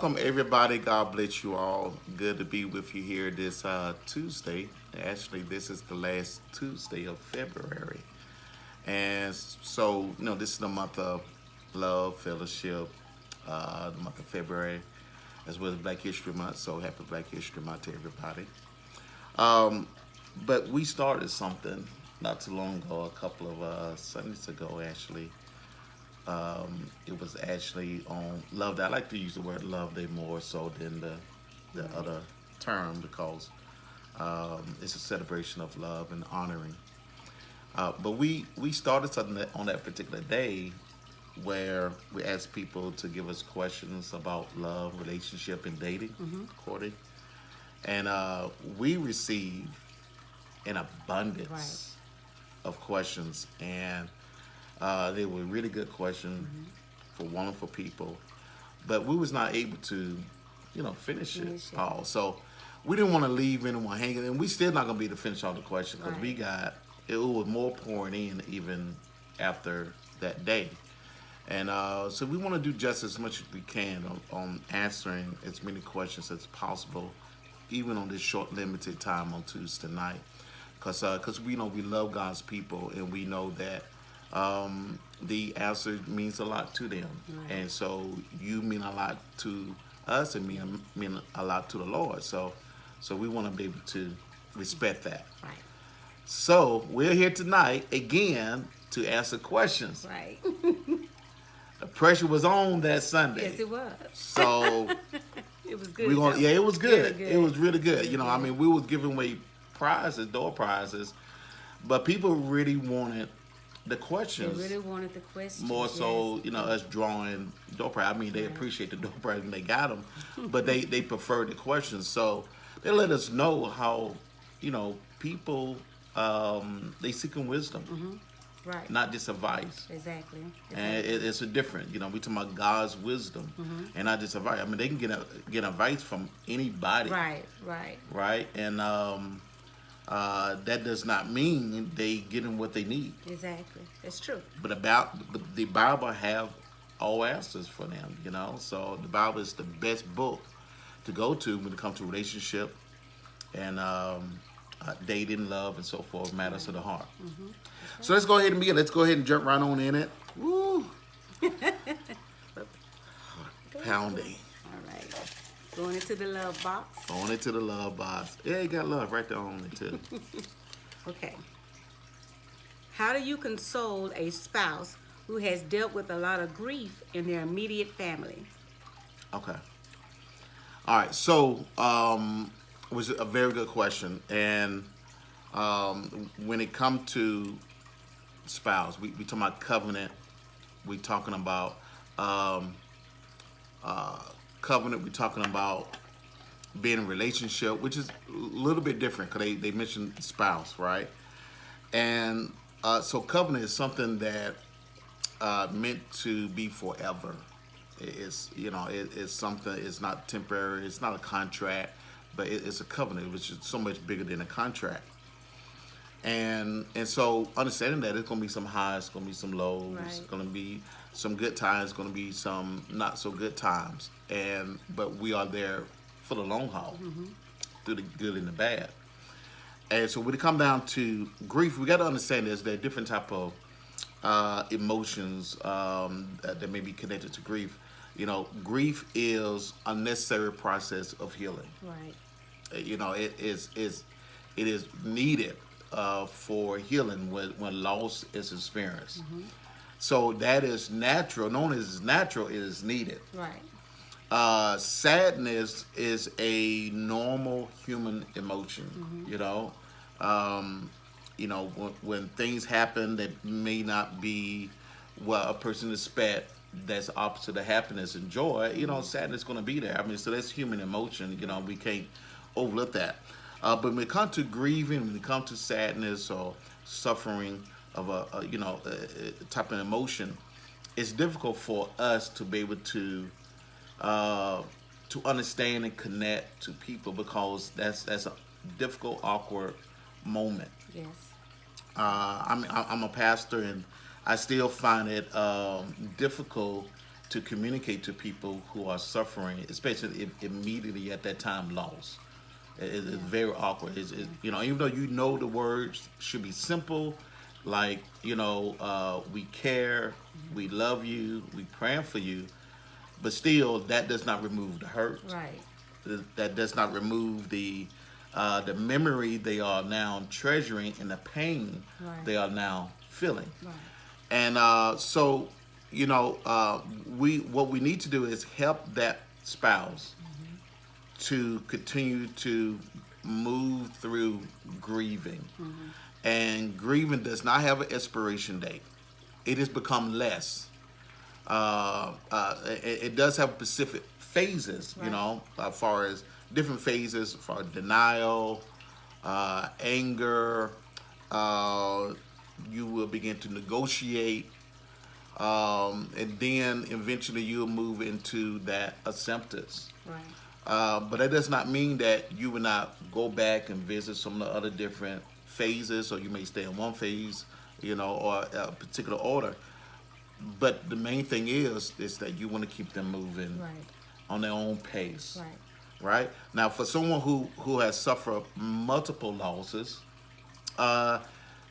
welcome everybody. God bless you all. Good to be with you here this Tuesday. Actually, this is the last Tuesday of February. And so, this is the month of love, fellowship, the month of February, as well as Black History Month. So, happy Black History Month to everybody. Um, but we started something not too long ago, a couple of Sundays ago, actually. It was actually on Love Day. I like to use the word Love Day more so than the other term because it's a celebration of love and honoring. But we started something on that particular day where we asked people to give us questions about love, relationship, and dating, courting, and we received an Right. abundance of questions, and they were really good questions for wonderful people, but we was not able to, finish it Finish it. all. So we didn't want to leave anyone hanging, and we still not gonna be able to finish all the questions because we Right. got it was more pouring in even after that day. And so we want to do just as much as we can on answering as many questions as possible, even on this short, limited time on Tuesday night. Because we know we love God's people and we know that the answer means a lot to them. Right. And so you mean a lot to us and mean a lot to the Lord. So we want to be able to respect that. Right. So we're here tonight again to answer questions. Right. The pressure was on that Sunday. Yes, it was. So It was good. we gonna though. yeah, it was good. Really good. It was really good. Really I good. mean, we was giving away prizes, door prizes, but people really wanted the They questions really wanted the questions. more so. Yes. Us drawing door prize. I mean, they Right. appreciate the door prize when they got them, but they preferred the questions. So they let us know how people they seeking wisdom, Right. not just advice. Exactly. And Exactly. it's a different, we talking about God's wisdom and not just advice. I mean, they can get advice from anybody, Right. Right. right? And that does not mean they getting what they need. Exactly. That's true. But the Bible have all answers for them, So the Bible is the best book to go to when it comes to relationship and dating, love, and so forth, matters of the heart. So let's go ahead and begin. Let's go ahead and jump right on in it. Woo! Pounding. All right. Going into the love box. On it to the love box. Yeah, you got love right there on it too. Okay. How do you console a spouse who has dealt with a lot of grief in their immediate family? Okay. All right. So, it was a very good question. And when it comes to spouse, we talking about covenant. We talking about covenant. We talking about being in a relationship, which is a little bit different because they mentioned spouse, right? And so covenant is something that meant to be forever. It's something. It's not temporary. It's not a contract, but it's a covenant, which is so much bigger than a contract. And so understanding that it's gonna be some highs, it's gonna be some lows, it's Right. gonna be some good times, gonna be some not so good times, but we are there for the long haul, through the good and the bad. And so when it come down to grief, we got to understand there are different type of emotions that may be connected to grief. Grief is a necessary process of healing. Right. It is needed for healing when loss is experienced. So that is natural. Known as natural, it is needed. Right. Sadness is a normal human emotion. When things happen that may not be what a person expect, that's opposite of happiness and joy. Sadness is going to be there. I mean, so that's human emotion. We can't overlook that. But when it comes to grieving, when it comes to sadness or suffering of a type of emotion, it's difficult for us to be able to understand and connect to people because that's a difficult, awkward moment. Yes. I'm a pastor, and I still find it difficult to communicate to people who are suffering, especially if immediately at that time loss. It's very awkward. You know, even though you know the words should be simple, like, you know, we care, we love you, we praying for you, but still that does not remove the hurt. Right. That does not remove the memory they are now treasuring and the pain Right. they are now feeling. Right. And so, you know, what we need to do is help that spouse to continue to move through grieving. And grieving does not have an expiration date. It has become less. It does have specific phases, you Right. know, as far as different phases for denial, anger. You will begin to negotiate, and then eventually you'll move into that acceptance. Right. But that does not mean that you will not go back and visit some of the other different phases, or you may stay in one phase, you know, or a particular order. But the main thing is that you want to keep them moving Right. on their own pace. Right. Right? Now, for someone who has suffered multiple losses,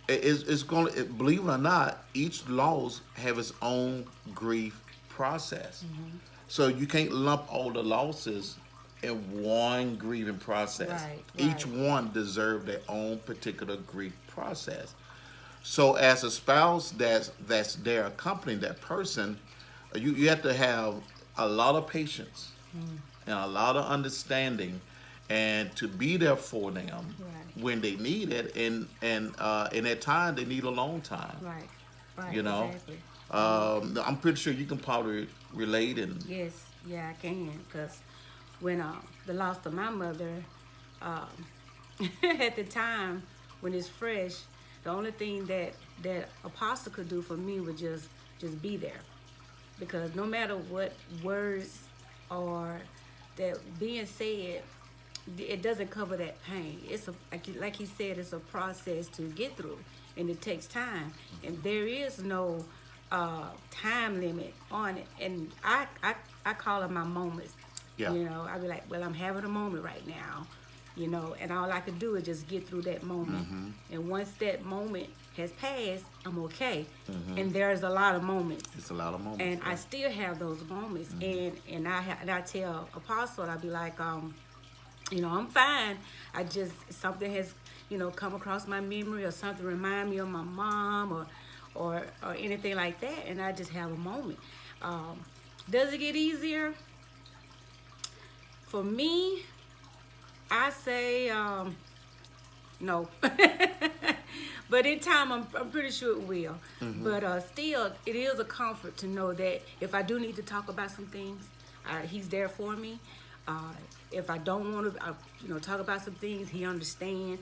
it's going to, believe it or not, each loss have its own grief process. So you can't lump all the losses in one grieving process. Right, Each right. one deserve their own particular grief process. So as a spouse that's there accompanying that person, you have to have a lot of patience and a lot of understanding, and to be there for them Right. when they need it, and in that time they need alone time. Right. Right. You know, Exactly. I'm pretty sure you can probably relate. And Yes, yeah, I can. Because when the loss of my mother, at the time when it's fresh, the only thing that Apostle could do for me was just be there. Because no matter what words are that being said, it doesn't cover that pain. It's like he said, it's a process to get through, and it takes time, and there is no time limit on it. And I call them my moments. Yeah. You know, I be like, well, I'm having a moment right now, you know, and all I could do is just get through that moment. And once that moment has passed, I'm okay. And there's a lot of moments. it's a lot of moments. And I yeah. still have those moments, and I tell Apostle, I be like, you know, I'm fine. I just something has, you know, come across my memory, or something remind me of my mom, or anything like that, and I just have a moment. Does it get easier? For me, I say no. But in time, I'm pretty sure it will. But still, it is a comfort to know that if I do need to talk about some things, he's there for me. If I don't want to, you know, talk about some things, he understands.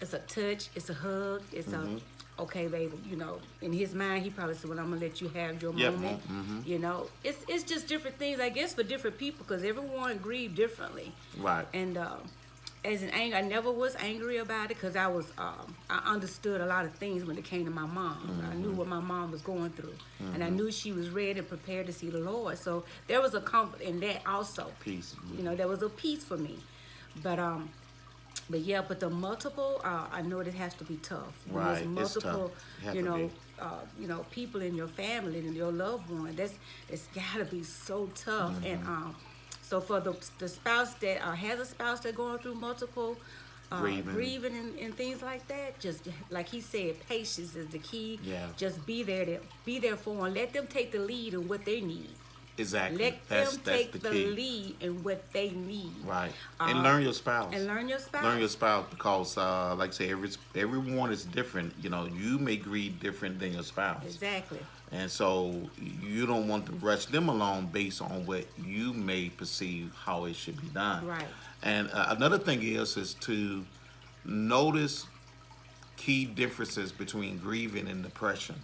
It's a touch, it's a hug, it's a, okay, baby, you know, in his mind, he probably said, well, I'm going to let you have your Yep, moment. You know, it's just different things, I guess, for different people, because everyone grieve differently. Right. And as an anger, I never was angry about it, because I understood a lot of things when it came to my mom. I knew what my mom was going through, and I knew she was ready and prepared to see the Lord. So there was a comfort in that also. Peace. You know, there was a peace for me. But yeah, but the multiple, I know it has to be tough. When Right, there's it's tough. multiple, It have you to know, be. you know, people in your family and your loved one. It's gotta be so tough. And so for the spouse that has a spouse that going through multiple grieving and things like that, just like he said, patience is the key. Yeah. Just be there for them. Let them take the lead in what they need. Exactly. Let That's them take the the key. lead in what they need. Right. And learn your spouse. And learn your spouse. Learn your spouse, because, like I say, everyone is different. You know, you may grieve different than your spouse. Exactly. And so you don't want to rush them along based on what you may perceive how it should be done. Right. And another thing is to notice key differences between grieving and depression.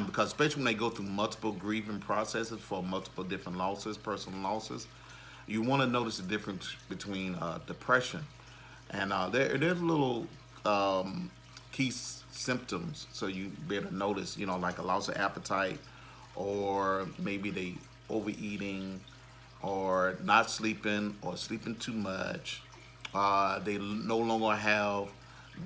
Because especially when they go through multiple grieving processes for multiple different losses, personal losses, you want to notice the difference between depression. And there's little key symptoms, so you better notice, you know, like a loss of appetite, or maybe they overeating, or not sleeping, or sleeping too much. They no longer have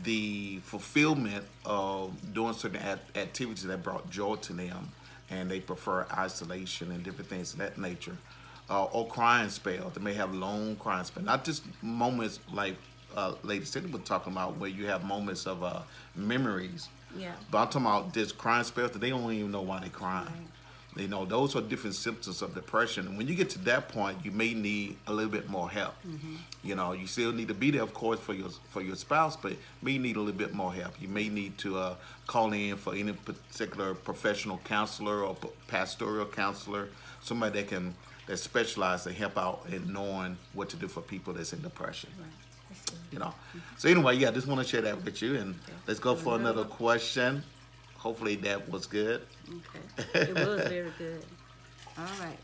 the fulfillment of doing certain activities that brought joy to them, and they prefer isolation and different things of that nature. Or crying spells. They may have long crying spells, not just moments like Lady Cindy was talking about, where you have moments of memories. Yeah. But I'm talking about this crying spells that they don't even know why they're crying. Right. You know, those are different symptoms of depression. And when you get to that point, you may need a little bit more help. You know, you still need to be there, of course, for your spouse, but you may need a little bit more help. You may need to call in for any particular professional counselor or pastoral counselor, somebody that specializes to help out in knowing what to do for people that's in depression. Right. That's good. You know. So anyway, yeah, just want to share that with you, and let's go for another question. Hopefully that was good. Okay. It was very good. All right.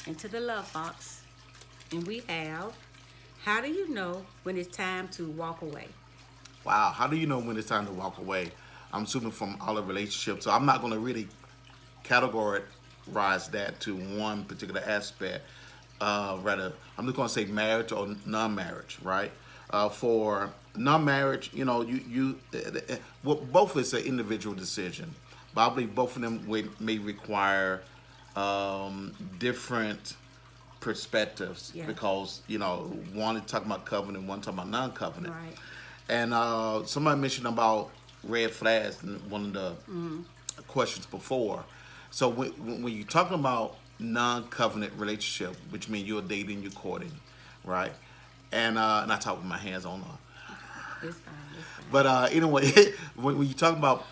Into the love box. And we have, how do you know when it's time to walk away? Wow, how do you know when it's time to walk away? I'm assuming from all the relationships, so I'm not going to really categorize that to one particular aspect. Rather, I'm just going to say marriage or non-marriage, right? For non-marriage, you know, well, both is an individual decision, but I believe both of them may require different perspectives, Yeah. because you know, one is talking about covenant, one talking about non-covenant. Right. And somebody mentioned about red flags in one of the questions before. So when you're talking about non-covenant relationship, which means you're dating, you're courting, right? And I talk with my hands on. It's fine. It's fine. But anyway, when you talk about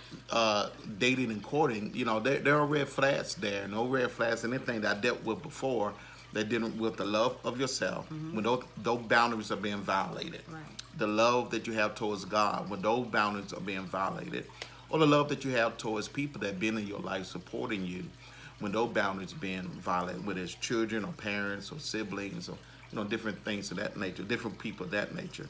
dating and courting, you know, there are red flags there. No red flags, anything that I dealt with before that dealing with the love of yourself, when those boundaries are being violated. Right. The love that you have towards God, when those boundaries are being violated, or the love that you have towards people that have been in your life supporting you, when those boundaries are being violated, whether it's children or parents or siblings or, you know, different things of that nature, different people of that nature.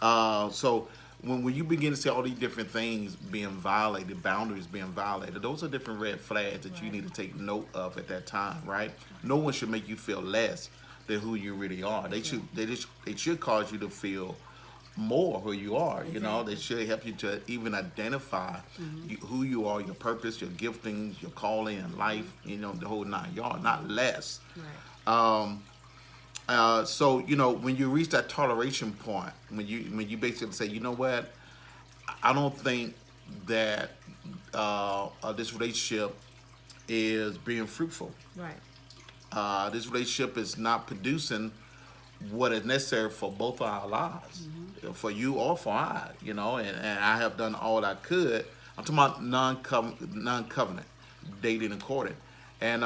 So when you begin to see all these different things being violated, boundaries being violated, those are different red flags that you need to take note of at that time, right? No one should make you feel less than who you really are. They should cause you to feel more who you are. You know, they should help you to even identify who you are, your purpose, your giftings, your calling in life. You know, the whole 9 yards, not less. Right. So you know, when you reach that toleration point, when you basically say, you know what, I don't think that this relationship is being fruitful. Right. This relationship is not producing what is necessary for both of our lives, for you or for I. You know, and I have done all I could. I'm talking about non-covenant dating and courting. And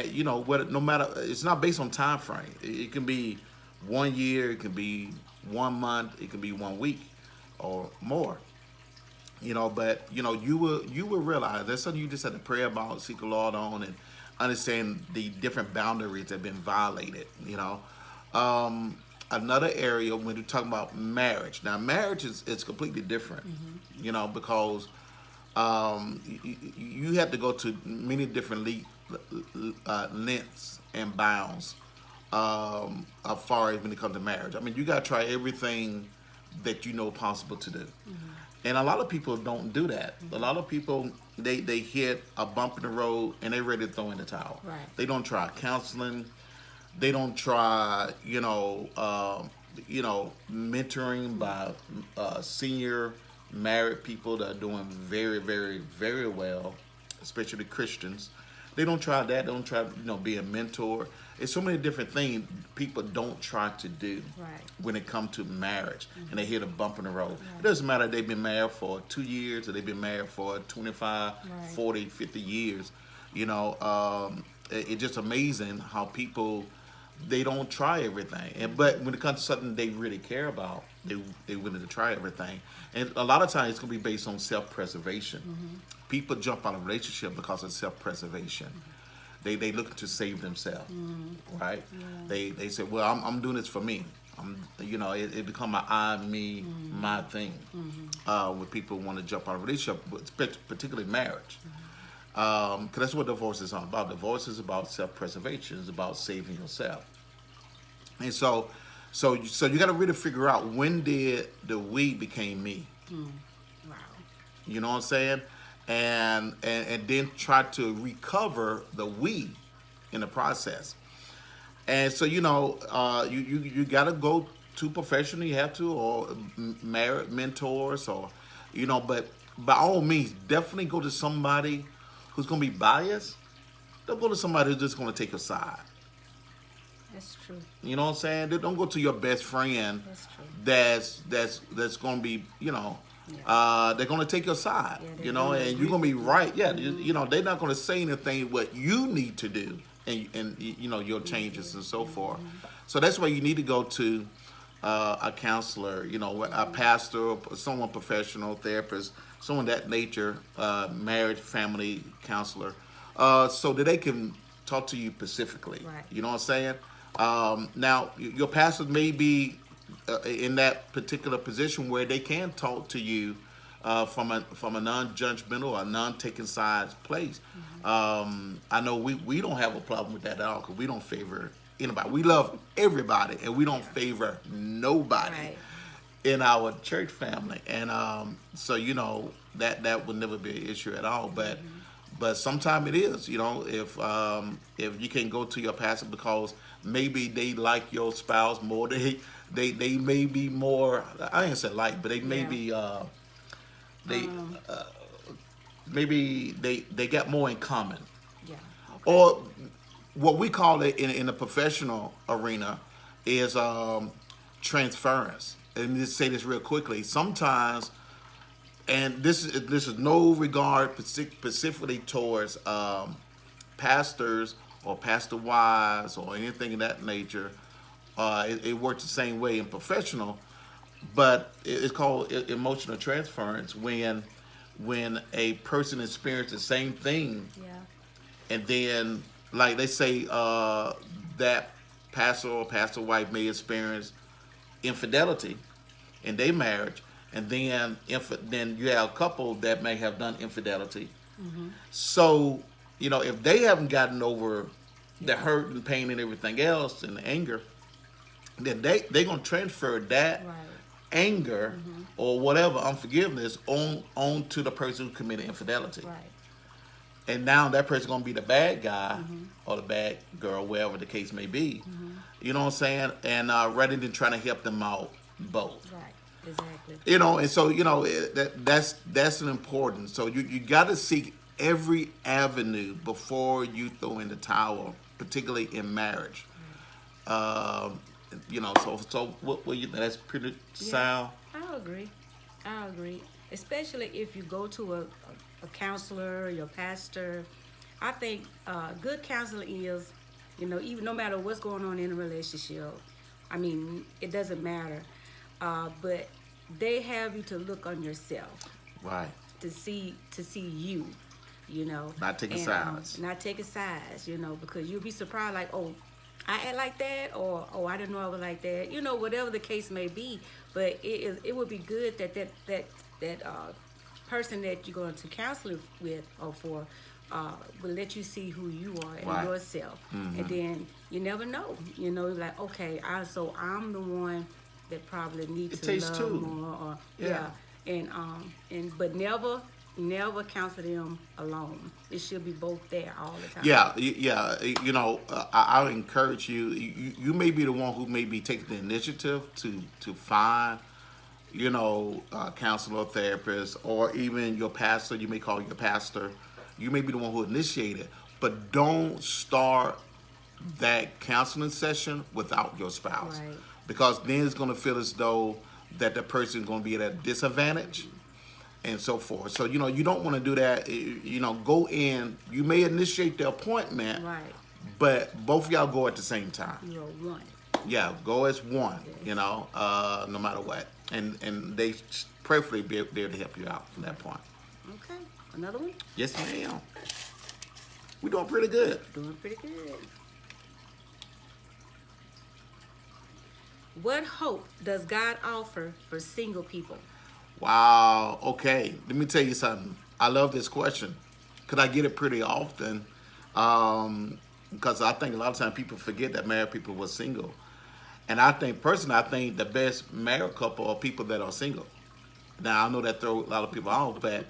you know, no matter, it's not based on time frame. It can be 1 year, it can be 1 month, it can be 1 week, or more. You know, but you know, you will realize that's something you just have to pray about, seek the Lord on, and understand the different boundaries that have been violated. You know, another area when you're talking about marriage. Now, marriage is completely different. You know, because you have to go to many different lengths and bounds as far as when it comes to marriage. I mean, you got to try everything that you know possible to do. And a lot of people don't do that. A lot of people, they hit a bump in the road and they're ready to throw in the towel. Right. They don't try counseling. They don't try, mentoring by senior married people that are doing very, very, very well, especially Christians. They don't try that. They don't try, be a mentor. It's so many different things people don't try to do when it comes to marriage, and they hit a bump in the road. It doesn't matter if they've been married for 2 years or they've been married for 25, 40, 50 years. It's just amazing how people, they don't try everything. But when it comes to something they really care about, they're willing to try everything. And a lot of times it's going to be based on self-preservation. People jump out of a relationship because of self-preservation. They look to save themselves, right? Yeah. They say, well, I'm doing this for me. It become an I, me, my thing. When people want to jump out of a relationship, particularly marriage. Because that's what divorce is all about. Divorce is about self-preservation. It's about saving yourself. And so you got to really figure out, when did the we became me. Wow. You know what I'm saying? And then try to recover the we in the process. And so, you got to go to professional. You have to, or married mentors, or but by all means, definitely go to somebody who's going to be biased. Don't go to somebody who's just going to take your side. That's true. You know what I'm saying? Don't go to your best friend. That's true. That's going to be, Yeah. they're going to take your side, Yeah, and gonna you're going to be right. Yeah, they're not going to say anything what you need to do, and your changes and so forth. So that's why you need to go to a counselor, a pastor, someone professional, therapist, someone that nature, marriage, family counselor, so that they can talk to you specifically. Right. You know what I'm saying? Now, your pastor may be in that particular position where they can talk to you from a non-judgmental or non-taking sides place. I know we don't have a problem with that at all, because we don't favor anybody. We love everybody, and we don't favor nobody Right. in our church family. And so that would never be an issue at all. But sometimes it is. If you can go to your pastor because maybe they like your spouse more, they may be more. I ain't say like, but they may Yeah. be maybe they got more in common. Yeah. Or what we call it in the professional arena is transference. And just say this real quickly. Sometimes, and this is no regard specifically towards pastors or pastor wives or anything of that nature. It works the same way in professional, but it's called emotional transference when a person experiences the same thing, Yeah. and then, like they say, that pastor or pastor wife may experience infidelity in their marriage, and then you have a couple that may have done infidelity. So if they haven't gotten over the hurt and pain and everything else and the anger, then they're gonna transfer that Right. anger or whatever unforgiveness on to the person who committed infidelity. Right. And now that person's gonna be the bad guy or the bad girl, wherever the case may be. You know what I'm saying? And rather than trying to help them out both. Right. Exactly. And so that's an important. So you got to seek every avenue before you throw in the towel, particularly in marriage. So what you think? That's pretty sound. I agree. Especially if you go to a counselor, your pastor. I think good counseling is, even no matter what's going on in a relationship. I mean, it doesn't matter. But they have you to look on yourself, Right. to see you. Not taking And, sides. not taking sides, because you'll be surprised, like, oh, I act like that, or oh, I didn't know I was like that, whatever the case may be. But it would be good that person that you're going to counseling with or for will let you see who you are and Right. yourself, and then you never know, like, okay, I'm the one that probably needs It to takes love two. more, or Yeah. but never counsel them alone. It should be both there all the time. Yeah. I encourage you. You may be the one who may be taking the initiative to find, a counselor or therapist, or even your pastor. You may call your pastor. You may be the one who initiated, but don't start that counseling session without your spouse, Right. because then it's going to feel as though that the person is going to be at a disadvantage. And so forth. So, you don't want to do that. Go in. You may initiate the appointment, Right. but both of y'all go at the same time. You're one. Yeah, go as one, no matter what. And they preferably be there to help you out from that point. Okay. Another one? Yes, ma'am. We're doing pretty good. Doing pretty good. What hope does God offer for single people? Wow. Okay. Let me tell you something. I love this question. because I get it pretty often. Because I think a lot of times people forget that married people were single. And I think, personally, I think the best married couple are people that are single. Now, I know that throw a lot of people off, but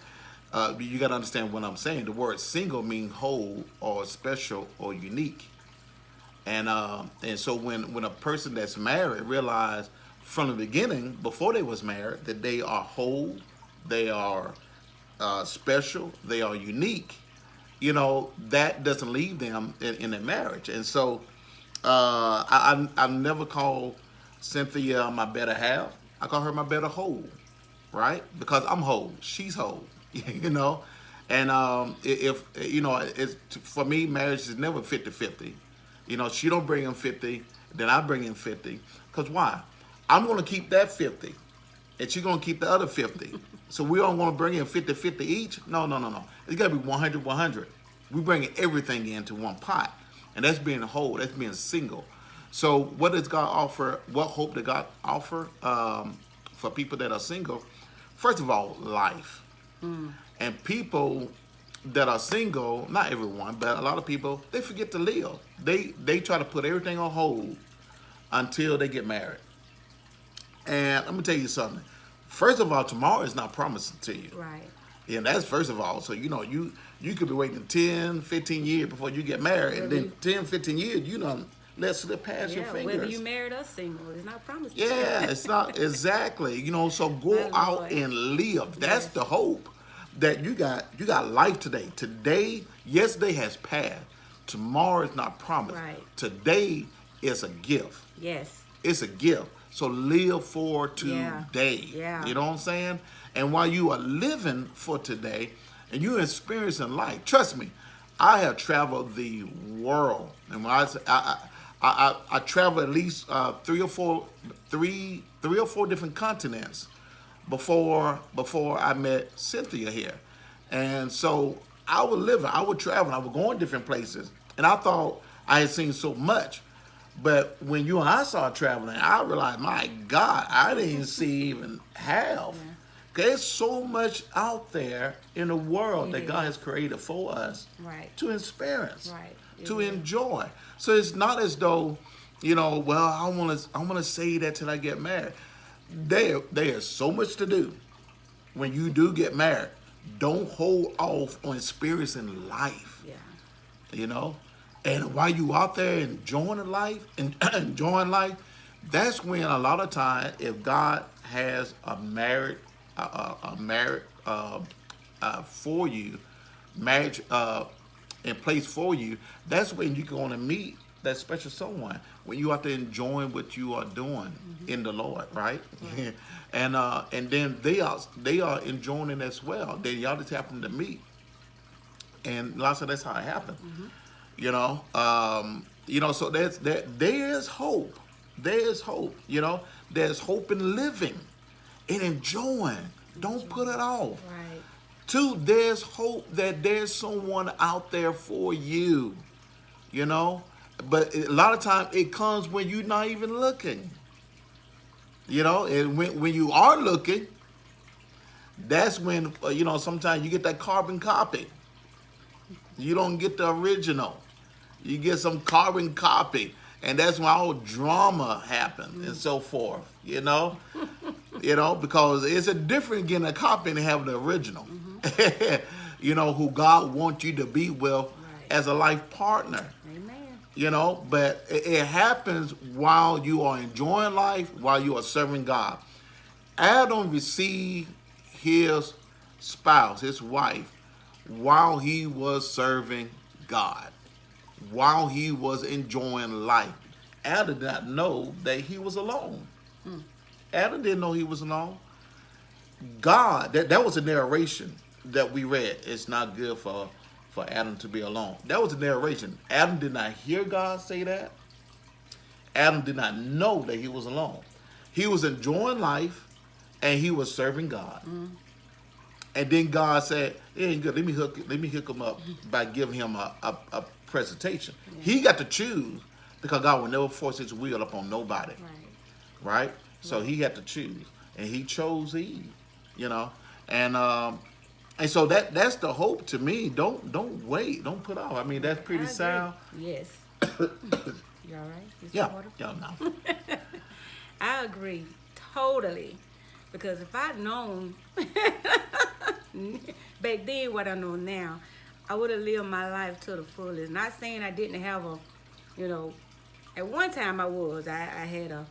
you got to understand what I'm saying. The word single means whole or special or unique. And so when a person that's married realize from the beginning, before they was married, that they are whole, they are special, they are unique, that doesn't leave them in their marriage. And so I never call Cynthia my better half. I call her my better whole, right? Because I'm whole, she's whole, you know. And if it's for me, marriage is never 50-50. She don't bring in 50, then I bring in 50. Cause why? I'm gonna keep that 50, and she's gonna keep the other 50. So we don't want to bring in 50-50 each. No. It's gotta be 100-100. We bring everything into one pot, and that's being whole. That's being single. So what does God offer? What hope did God offer for people that are single? First of all, life. And people that are single, not everyone, but a lot of people, they forget to live. They try to put everything on hold until they get married. And let me tell you something. First of all, tomorrow is not promising to you. Right. And that's first of all. So, you could be waiting 10, 15 years before you get married. And then 10, 15 years, let slip past your fingers. Whether you married or single, it's not promising. Yeah, it's not exactly. So go My out Lord. and live. That's the hope that you got. You got life today. Today, yesterday has passed. Tomorrow is not promised. Right. Today is a gift. Yes. It's a gift. So live for today. Yeah. You know what I'm saying? And while you are living for today and you're experiencing life, trust me, I have traveled the world. And when I travel at least three or four different continents before I met Cynthia here. And so I was living, I was traveling, I was going different places. And I thought I had seen so much. But when you and I started traveling, I realized, my God, I didn't see even half. There's so much out there in the world that God has created for us to experience, to enjoy. So it's not as though, well, I want to say that till I get married. There is so much to do when you do get married. Don't hold off on experiencing life. Yeah. And while you out there enjoying life, that's when a lot of time, if God has a marriage for you, marriage in place for you, that's when you're going to meet that special someone. When you out there enjoying what you are doing in the Lord, right? And then they are enjoying it as well. Then y'all just happen to meet, and lots of that's how it happened. So there's hope. There's hope. There's hope in living and enjoying. Don't put it off. Right. 2, there's hope that there's someone out there for you. But a lot of times it comes when you're not even looking. And when you are looking, that's when sometimes you get that carbon copy. You don't get the original. You get some carbon copy, and that's when all drama happens and so forth. Because it's a different getting a copy and having the original. Who God wants you to be with as a life partner. Amen. But it happens while you are enjoying life, while you are serving God. Adam received his spouse, his wife, while he was serving God, while he was enjoying life. Adam did not know that he was alone. Adam didn't know he was alone. God, that was a narration that we read. It's not good for Adam to be alone. That was a narration. Adam did not hear God say that. Adam did not know that he was alone. He was enjoying life and he was serving God. And then God said, it ain't good. Let me hook him up by giving him a presentation. He got to choose, because God will never force his will upon nobody. Right? So he had to choose. And he chose Eve, And And so that's the hope to me. Don't wait. Don't put off. I mean, that's I pretty agree. sound. Yes. You all right? You some Yeah. water? Yeah. No. I agree totally. Because if I'd known back then what I know now, I would have lived my life to the fullest. Not saying I didn't have a, you know, at one time I was. I had a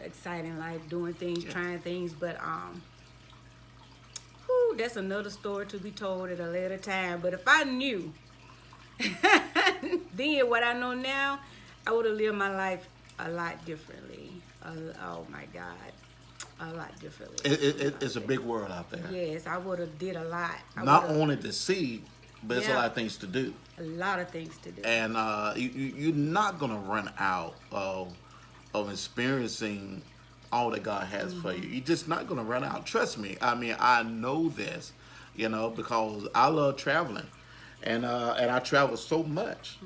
exciting life, doing things, Yeah. trying things, but whew, that's another story to be told at a later time. But if I knew then what I know now, I would have lived my life a lot differently. Oh my God, a lot differently. It's a big world out there. Yes, I would have did a lot. Not only to see, but it's a Yeah. lot of things to do. A lot of things to do. And you're not gonna run out of experiencing all that God has for you. You're just not gonna run out. Trust me. I mean, I know this, because I love traveling, and I travel so much.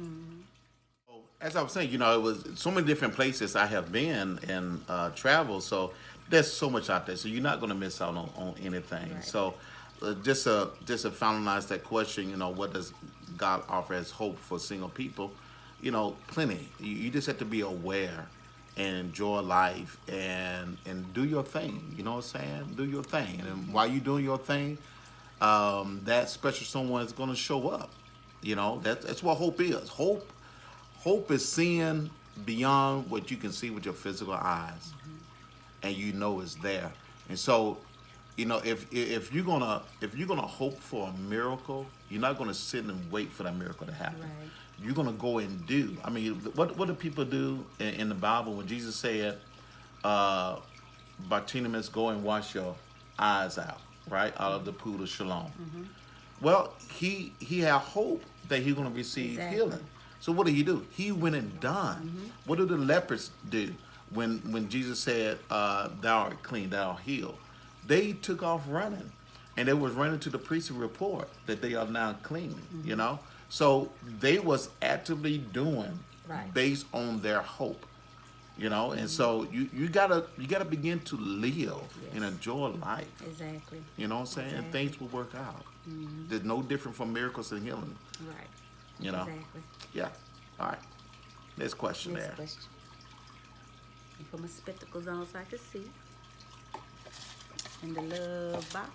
As I was saying, it was so many different places I have been and traveled. So there's so much out there. So you're not gonna miss out on anything. Right. So just to finalize that question, what does God offer as hope for single people? Plenty. You just have to be aware and enjoy life and do your thing. You know what I'm saying? Do your thing, and while you're doing your thing, that special someone is going to show up. That's what hope is. Hope is seeing beyond what you can see with your physical eyes, and it's there. And so, if you're gonna hope for a miracle, you're not gonna sit and wait for that miracle to happen. Right. You're gonna go and do. I mean, what do people do in the Bible when Jesus said, Bartimaeus, go and wash your eyes out, right, out of the pool of Siloam. Well, he had hope that he's gonna receive Exactly. healing. So what did he do? He went and done. What did the lepers do when Jesus said, "Thou art clean, thou art healed"? They took off running, and they was running to the priest to report that they are now clean. So they was actively doing Right. based on their hope. And so you gotta begin to live and enjoy life. Exactly. You know what I'm saying? And Exactly. things will work out. There's no different from miracles and healing. Right. Exactly. Yeah. All right. Next question Next there. question. I put my spectacles on so I can see. In the love box.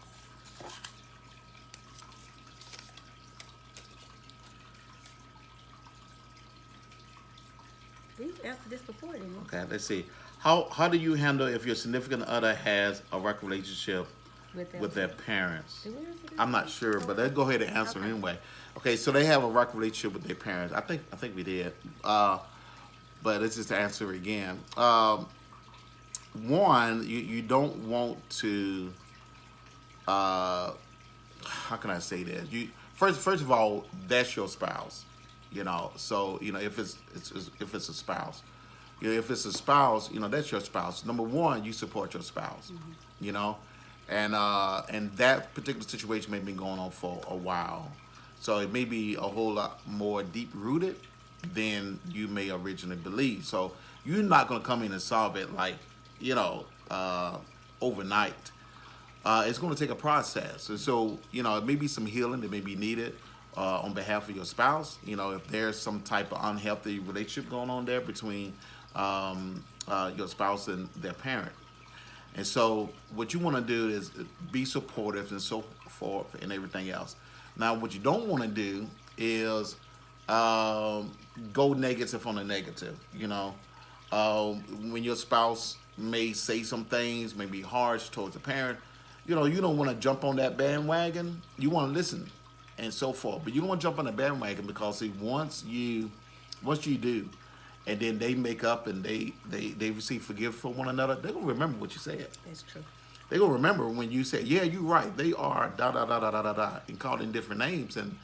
We answered this before, didn't we? Okay, let's see. How do you handle if your significant other has a rough relationship with their parents? Did we answer this? I'm not sure, but let's go ahead and answer Okay. anyway. Okay, so they have a rough relationship with their parents. I think we did. But let's just answer again. One, you don't want to. How can I say this? First of all, that's your spouse. So if it's a spouse, if it's a spouse, that's your spouse. Number one, you support your spouse. And that particular situation may be going on for a while, so it may be a whole lot more deep rooted than you may originally believe. So you're not going to come in and solve it like overnight. It's going to take a process, and so it may be some healing that may be needed on behalf of your spouse. If there's some type of unhealthy relationship going on there between your spouse and their parent. And so what you want to do is be supportive and so forth and everything else. Now, what you don't want to do is go negative on the negative. When your spouse may say some things, may be harsh towards the parent, you don't want to jump on that bandwagon. You want to listen and so forth. But you don't want to jump on the bandwagon because see, once you do, and then they make up and they receive forgiveness from one another, they're going to remember what you said. That's true. They're going to remember when you said, yeah, you're right. They are da da da da da da da, and called in different names. And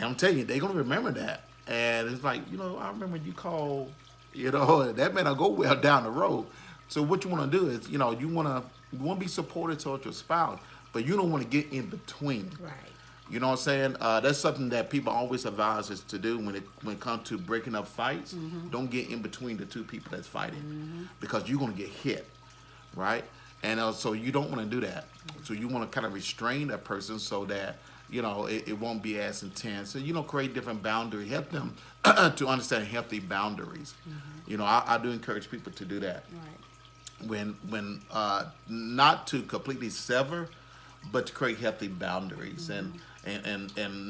I'm telling you, they're going to remember that. And it's like, I remember you called, that may not go well down the road. So what you want to do is, you want to be supportive towards your spouse, but you don't want to get in between. Right. You know what I'm saying? That's something that people always advise us to do when it comes to breaking up fights. Don't get in between the two people that's fighting because you're going to get hit, right? And so you don't want to do that. So you want to kind of restrain that person so that, it won't be as intense. And, create different boundaries. Help them to understand healthy boundaries. I do encourage people to do that. Right. When not to completely sever, but to create healthy boundaries. And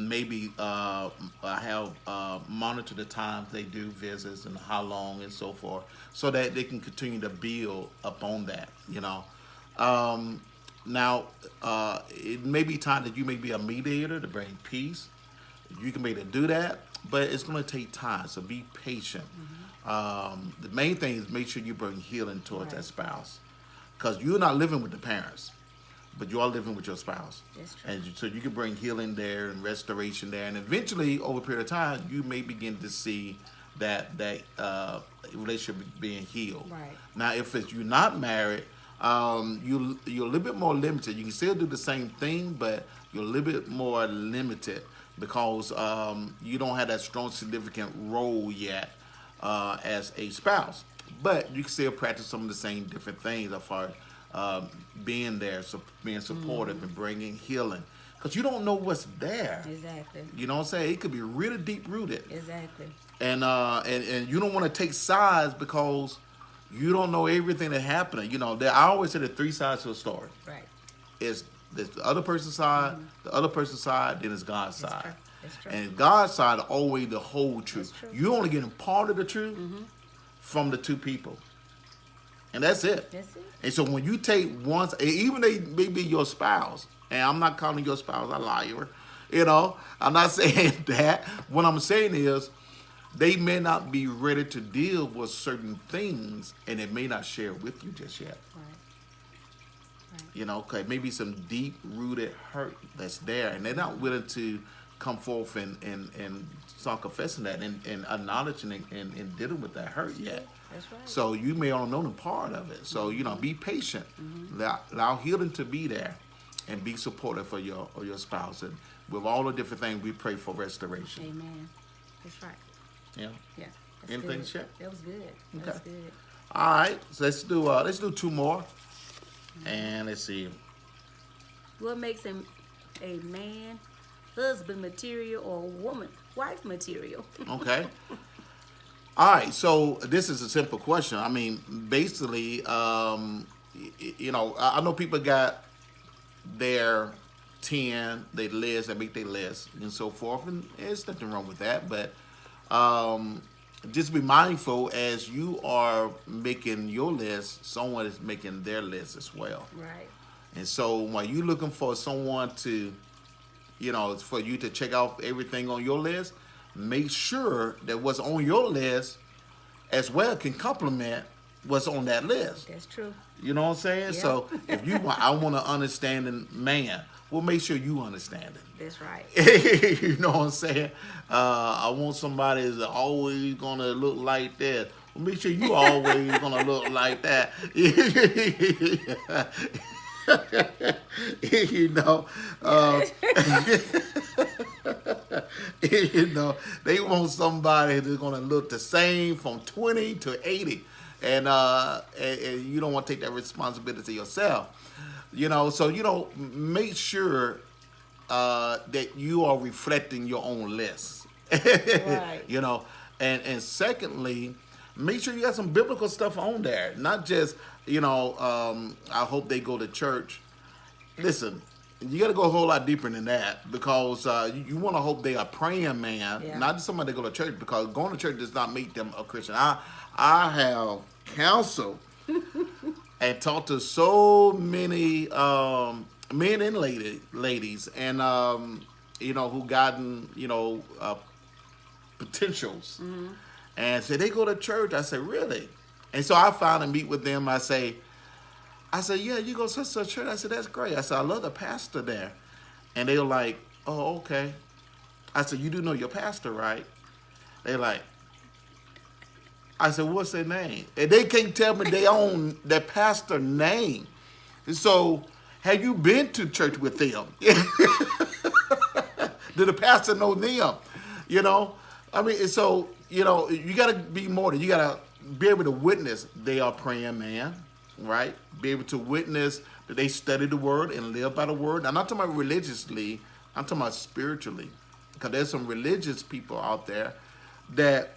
maybe have monitor the times they do visits and how long and so forth, so that they can continue to build upon that. Now, it may be time that you may be a mediator to bring peace. You can be able to do that, but it's going to take time. So be patient. The main thing is make sure you bring healing towards that spouse, because you're not living with the parents, but you are living with your spouse. That's true. And so you can bring healing there and restoration there, and eventually, over a period of time, you may begin to see that relationship being healed. Right. Now, if you're not married, you're a little bit more limited. You can still do the same thing, but you're a little bit more limited because you don't have that strong, significant role yet as a spouse. But you can still practice some of the same different things as far as being there, being supportive and bringing healing. Because you don't know what's there. Exactly. You know what I'm saying? It could be really deep rooted. Exactly. And you don't want to take sides because you don't know everything that's happening. I always say the three sides to a story. Right. It's the other person's side, the other person's side, then it's God's That's side. true. That's true. And God's side is always the whole truth. That's true. You're only getting part of the truth from the two people. And that's it. That's it. And so when you take one, even they may be your spouse, and I'm not calling your spouse a liar, I'm not saying that. What I'm saying is they may not be ready to deal with certain things, and they may not share with you just yet. Right. Okay, maybe some deep-rooted hurt that's there, and they're not willing to come forth and start confessing that and acknowledging and dealing with that hurt yet. That's right. So you may only know the part of it. So, be patient. Allow healing to be there and be supportive for your spouse. And with all the different things, we pray for restoration. Amen. That's right. Yeah. Yeah. That's Anything, good. Shep? That was good. That Okay. was good. All right. So let's do two more. And let's see. What makes a man husband material or a woman wife material? Okay. All right. So this is a simple question. I mean, basically, I know people got their 10, they list, they make their list, and so forth, and there's nothing wrong with that. But just be mindful as you are making your list, someone is making their list as well. Right. And so when you're looking for someone to, for you to check out everything on your list, make sure that what's on your list as well can complement what's on that list. That's true. You know what I'm saying? Yeah. So if I want to understanding man, well, make sure you understand it. That's right. You know what I'm saying? I want somebody that's always gonna look like that. Well, make sure you always gonna look like that. They want somebody that's gonna look the same from 20 to 80, and you don't want to take that responsibility yourself. So make sure that you are reflecting your own list. Right. And secondly, make sure you got some biblical stuff on there, not just I hope they go to church. Listen, you got to go a whole lot deeper than that, because you want to hope they are praying man, Yeah. not just somebody that go to church, because going to church does not make them a Christian. I have counseled and talked to so many men and ladies, and who gotten potentials, and say they go to church. I say, really? And so I finally meet with them. I say, yeah, you go to such church. I said, that's great. I said, I love the pastor there. And they were like, oh, okay. I said, you do know your pastor, right? They're like, I said, what's their name? And they can't tell me their pastor name. So have you been to church with them? Did the pastor know them? I mean, so, you got to be more than, you got to be able to witness they are praying man. right? Be able to witness that they study the word and live by the word. I'm not talking about religiously, I'm talking about spiritually. Because there's some religious people out there that's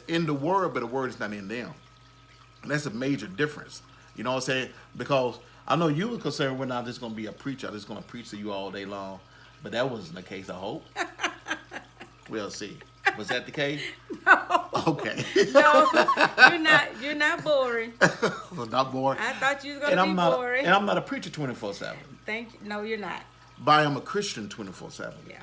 in the word, but the word is not in them. And that's a major difference. You know what I'm saying? Because I know you were concerned we're not just going to be a preacher. I'm just going to preach to you all day long. But that wasn't the case, I hope. We'll see. Was that the case? No. Okay. No, you're not boring. Well, not boring. I thought you was gonna be boring. And I'm not a preacher 24/7. Thank you. No, you're not. But I am a Christian 24/7. Yeah.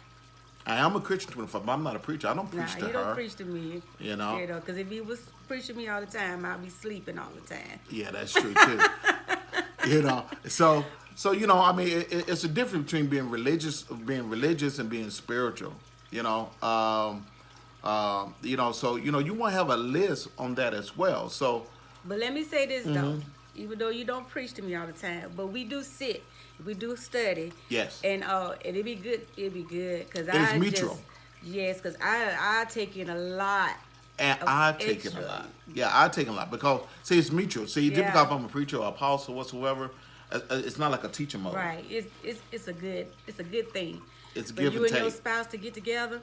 I am a Christian 24/7, but I'm not a preacher. I don't preach to You her. don't preach to me. You know? Because if you was preaching me all the time, I'd be sleeping all the time. Yeah, that's true too. You know, so you know, I mean, it's a difference between being religious and being spiritual. You know, so you know, you want to have a list on that as well. So, But let me say this though, even though you don't preach to me all the time, but we do sit, we do study. yes, And it'd be good. It'd be good because It's mutual. Yes, because I take in a lot. and of I take it a extra. lot. Yeah, I take it a lot because see, it's mutual. See, just Yeah. because I'm a preacher or apostle whatsoever, it's not like a teacher mode. Right. It's a good thing. It's For give you and and your take. spouse to get together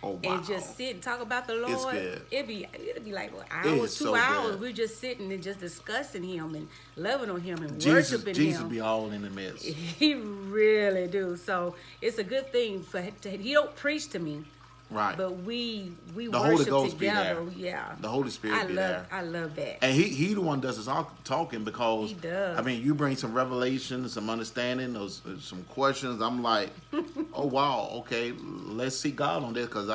Oh wow. and just sit and talk about the Lord. good. It'd be like what, It hour, is 2 so hours. good. We're just sitting and just discussing Him and loving on Him and Jesus worshiping Him. be all in the midst. He really do. So it's a good thing he don't preach to me, Right. but we The Holy worship Ghost be together. there. Yeah. The Holy Spirit be there. I love that. And he the one does his talking because He does. I mean, you bring some revelation, some understanding, those some questions. I'm like, oh wow, okay, let's see God on this because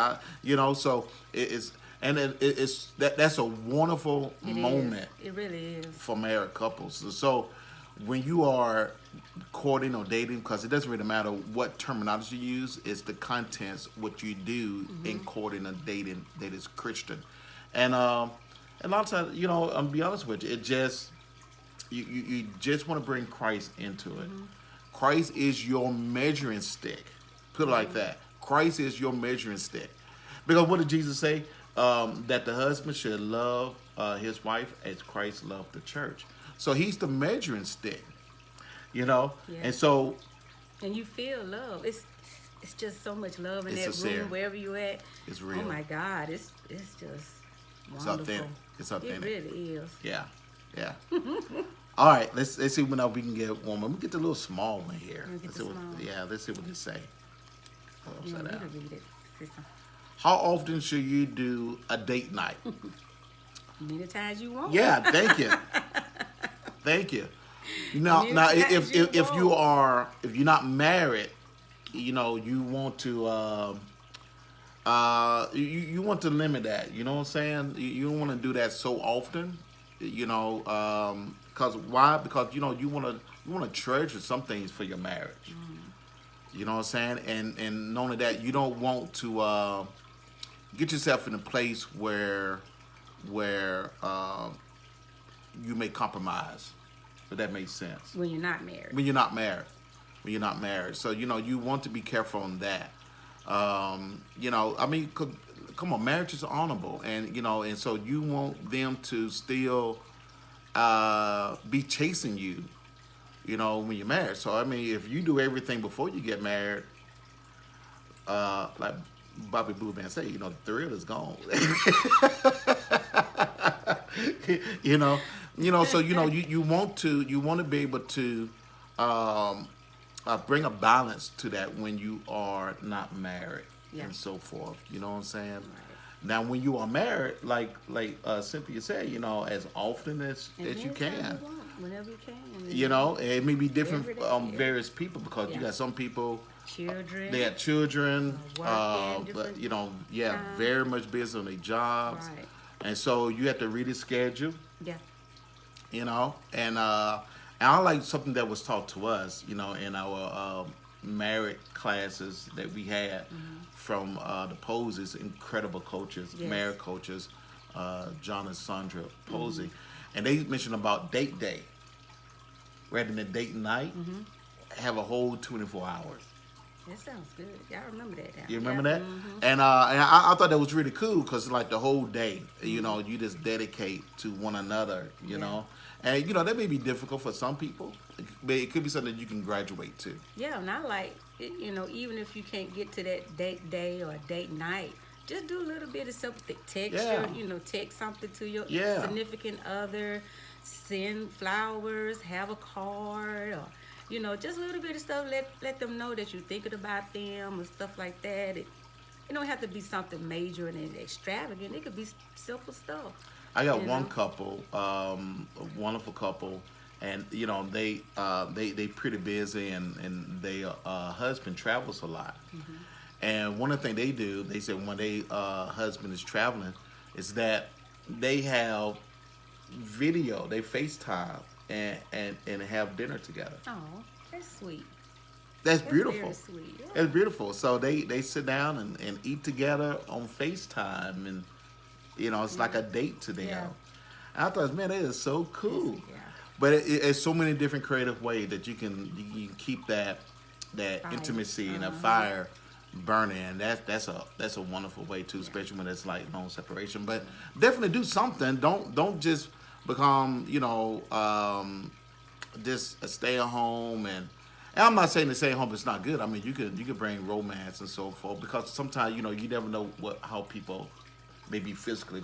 so it's that's a wonderful It moment is. It really is. for married couples. So when you are courting or dating, because it doesn't really matter what terminology you use, it's the contents, what you do in courting or dating that is Christian. And a lot of times, I'm be honest with you, it just you just want to bring Christ into it. Christ is your measuring stick. Put it like that. Christ is your measuring stick. Because what did Jesus say? That the husband should love his wife as Christ loved the church. So he's the measuring stick, Yeah. And so And you feel love. It's just so much love in It's that sincere. room, wherever you at. It's real. Oh my God, it's just It's wonderful. authentic. It's authentic. It really is. Yeah. All right, let's see when we can get one more. Let me get the little small one here. Let me get Let's see the what, small one. yeah, let's see what they say. Oh, You upside want me down. to read it, sister? How often should you do a date night? Many times you want. Yeah, thank you. Thank you. Now, Many now, times if you're not married, you want to you want to limit that. You know what I'm saying? You don't want to do that so often. Because why? Because you want to treasure some things for your marriage. You know what I'm saying? And not only that, you don't want to get yourself in a place where you may compromise. If that makes sense. When you're not married. When you're not married. So you want to be careful on that. I mean, come on, marriage is honorable, and so you want them to still be chasing you, when you're married. So I mean, if you do everything before you get married, like Bobby Blue Band say, the thrill is gone. So you want to be able to bring a balance to that when you are not married Yeah. and so forth. You know what I'm saying? Now, when you are married, like Cynthia said, as often as And you anytime can. want, whenever you can. It may be different Every day, various people because you Yeah. got some people. Children. They have children, Working but different very much busy on their jobs, Right. and so you have to read the schedule, Yeah. and I like something that was taught to us, in our married classes that we had from the Posey's incredible coaches, Yes. married coaches, John and Sandra Posey, and they mentioned about date day, rather than date night, have a whole 24 hours. That sounds good. Y'all remember that now. You remember that? And I thought that was really cool because like the whole day, you just dedicate to one another, and that may be difficult for some people, but it could be something you can graduate to. Yeah, and I like it, even if you can't get to that date day or date night, just do a little bit of something. Text Yeah. text something to your Yeah. significant other, send flowers, have a card, or just a little bit of stuff. Let them know that you're thinking about them and stuff like that. It don't have to be something major and extravagant. It could be simple stuff. I got You one know? couple, a wonderful couple, and they pretty busy, and they husband travels a lot. And one of the things they do, they said when they husband is traveling, is that they have video, they FaceTime and have dinner together. Oh, that's sweet. That's That's beautiful. very sweet. Yeah. It's beautiful. So they sit down and eat together on FaceTime, and it's like a date to them. Yeah. And I thought, man, that is so cool. Yeah. But it's so many different creative ways that you can keep that Fire. intimacy and a fire burning. That's a wonderful way too, especially when it's like long separation. But definitely do something. Don't just become just a stay at home. And I'm not saying to stay at home is not good. I mean, you could bring romance and so forth, because sometimes you never know how people maybe physical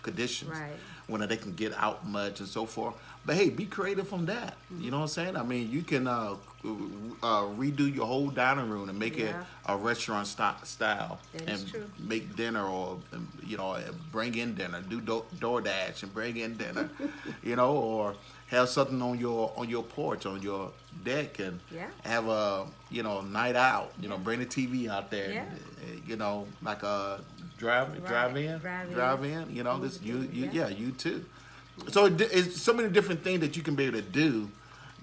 conditions, Right. when they can get out much and so forth. But hey, be creative from that. You know what I'm saying? I mean, you can redo your whole dining room and make it Yeah. a restaurant style, That is and true. make dinner, or bring in dinner, do DoorDash and bring in dinner, or have something on your porch, on your deck, and Yeah. have a night out. Bring the TV out there. Yeah. Like a drive in. This you too. So it's so many different things that you can be able to do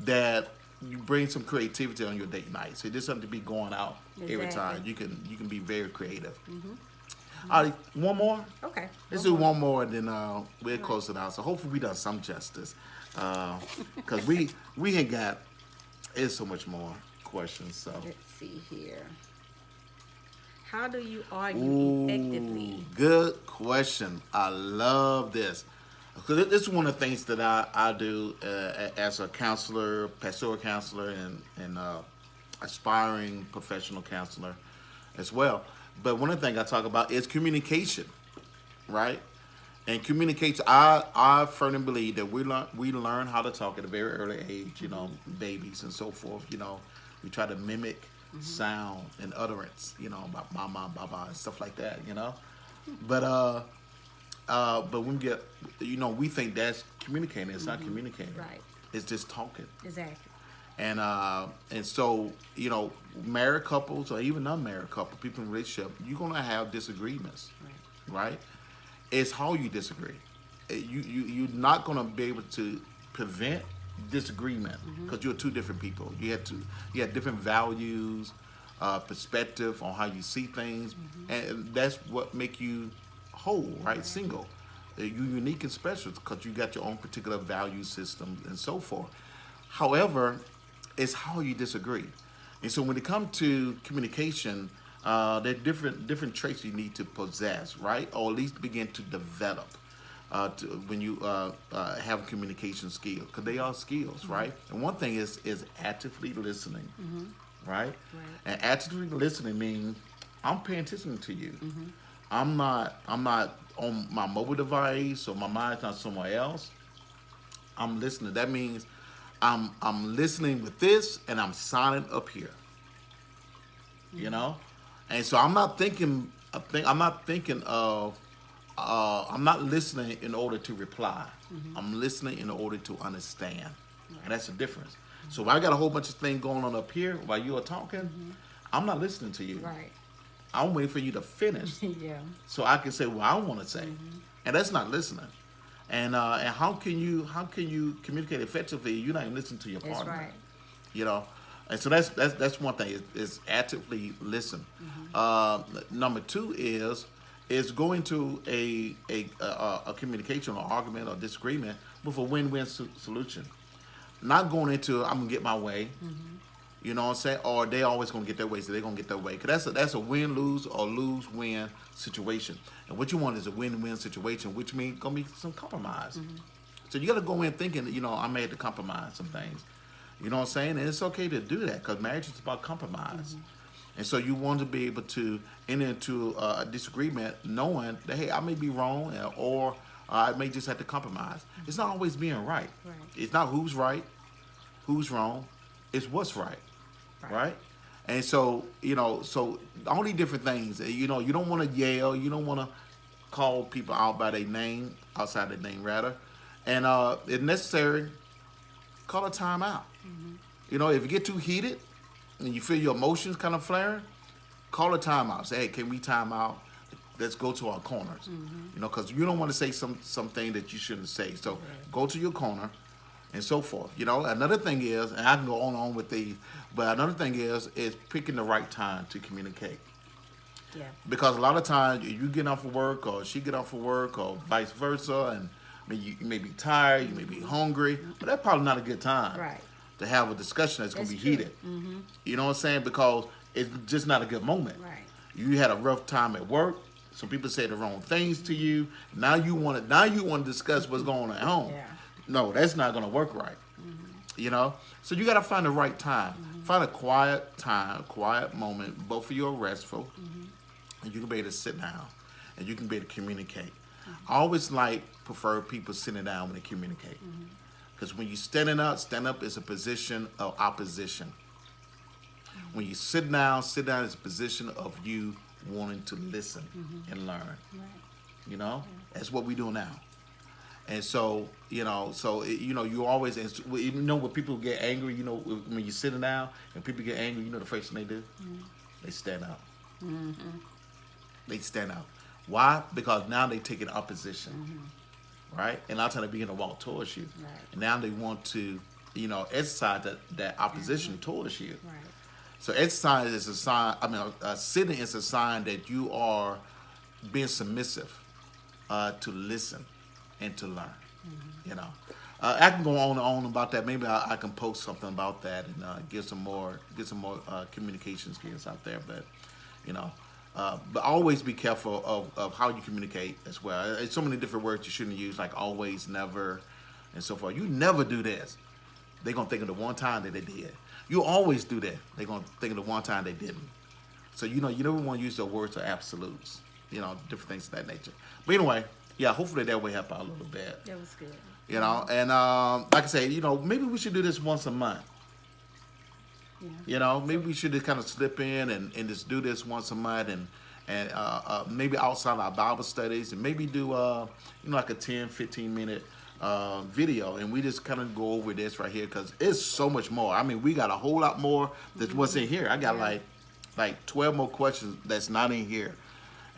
that you bring some creativity on your date night. So there's something to be going out every time. Exactly. You can be very creative. All right, one more. Okay. Let's do one more, and then we'll close it out. So hopefully we done some justice, because we ain't got. It's so much more questions. So. Let's see here. How do you argue effectively? Good question. I love this. Because this is one of the things that I do as a counselor, pastoral counselor, and aspiring professional counselor as well. But one of the things I talk about is communication, right? And communication, I firmly believe that we learn how to talk at a very early age, babies and so forth. We try to mimic sound and utterance, mama, baba, and stuff like that, But when we get, we think that's communicating. It's not communicating. Right. It's just talking. Exactly. And so, married couples or even unmarried couple, people in a relationship, you're gonna have disagreements, right? It's how you disagree. You're not gonna be able to prevent disagreement, because you're two different people. You have different values, perspective on how you see things, and that's what make you whole, right? Single. You're unique and special because you got your own particular value system and so forth. However, it's how you disagree. And so when it comes to communication, there are different traits you need to possess, right? Or at least begin to develop when you have communication skills, because they are skills, right? And one thing is actively listening, right? And actively listening means I'm paying attention to you. I'm not on my mobile device, or my mind's not somewhere else. I'm listening. That means I'm listening with this, and I'm silent up here. And so I'm not thinking of. I'm not listening in order to reply. I'm listening in order to understand, and that's the difference. So if I got a whole bunch of things going on up here while you are talking, I'm not listening to you. Right. I'm waiting for you to finish, Yeah. so I can say what I want to say, and that's not listening. And how can you communicate effectively? You're not even listening to your partner. That's right. And so that's one thing is actively listen. Number two is going to a communication or argument or disagreement with a win-win solution. Not going into I'm gonna get my way. You know what I'm saying? Or they always gonna get their way, so they're gonna get their way. Cause that's a win-lose or lose-win situation. And what you want is a win-win situation, which means gonna be some compromise. So you gotta go in thinking that, you know, I made to compromise some things. You know what I'm saying? And it's okay to do that because marriage is about compromise. And so you want to be able to enter into a disagreement knowing that, hey, I may be wrong or I may just have to compromise. It's not always being right. It's not who's right, who's wrong. It's what's right. Right? And so, you know, so only different things. You know, you don't want to yell. You don't want to call people out by their name, outside their name rather. And if necessary, call a timeout. You know, if you get too heated and you feel your emotions kind of flaring, call a timeout. Say, hey, can we time out? Let's go to our corners. You know, because you don't want to say something that you shouldn't say. So go to your corner and so forth. You know, another thing is, and I can go on with these, but another thing is picking the right time to communicate. Yeah. Because a lot of times you get off of work or she get off of work or vice versa, and I mean, you may be tired, you may be hungry, but that's probably not a good time to have a discussion that's going to be heated. You know what I'm saying? Because it's just not a good moment. You had a rough time at work. Some people say the wrong things to you. Now you want to discuss what's going on at home. No, that's not going to work right. You know? So you got to find the right time. Find a quiet time, quiet moment. Both of you are restful. And you can be able to sit down. And you can be able to communicate. I always prefer people sitting down when they communicate. Because when you're standing up is a position of opposition. When you sit down is a position of you wanting to listen and learn. You know? That's what we do now. And so, you know, you always, you know, when people get angry, you know, when you're sitting down and people get angry, you know the first thing they do? They stand up. They stand up. Why? Because now they take an opposition, right? And now they begin to walk towards you. And now they want to, you know, exercise that opposition towards you. So exercise is a sign, sitting is a sign that you are being submissive to listen and to learn, you know. I can go on and on about that. Maybe I can post something about that and get some more communication skills out there. But, you know, but always be careful of how you communicate as well. There's so many different words you shouldn't use, like always, never, and so forth. You never do this. They're going to think of the one time that they did. You always do that. They're going to think of the one time they didn't. So, you know, you never want to use the words or absolutes, you know, different things of that nature. But anyway, yeah, hopefully that will help out a little bit. That was good. You know, and like I say, you know, maybe we should do this once a month. You know, maybe we should just kind of slip in and just do this once a month and maybe outside our Bible studies and maybe do, you know, like a 10, 15-minute video, and we just kind of go over this right here because it's so much more. I mean, we got a whole lot more than what's in here. I got like 12 more questions that's not in here,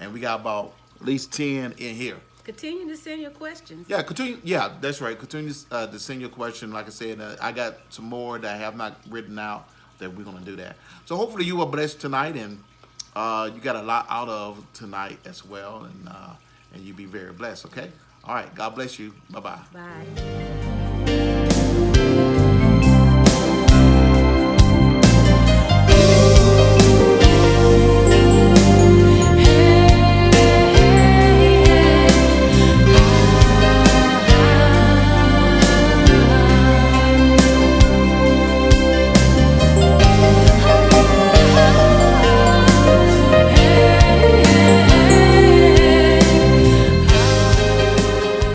and we got about at least 10 in here. Continue to send your questions. Yeah, continue. Yeah, that's right. Continue to send your question. Like I said, I got some more that I have not written out that we're going to do that. So hopefully you were blessed tonight, and you got a lot out of tonight as well, and you be very blessed, okay? All right. God bless you. Bye-bye. Bye.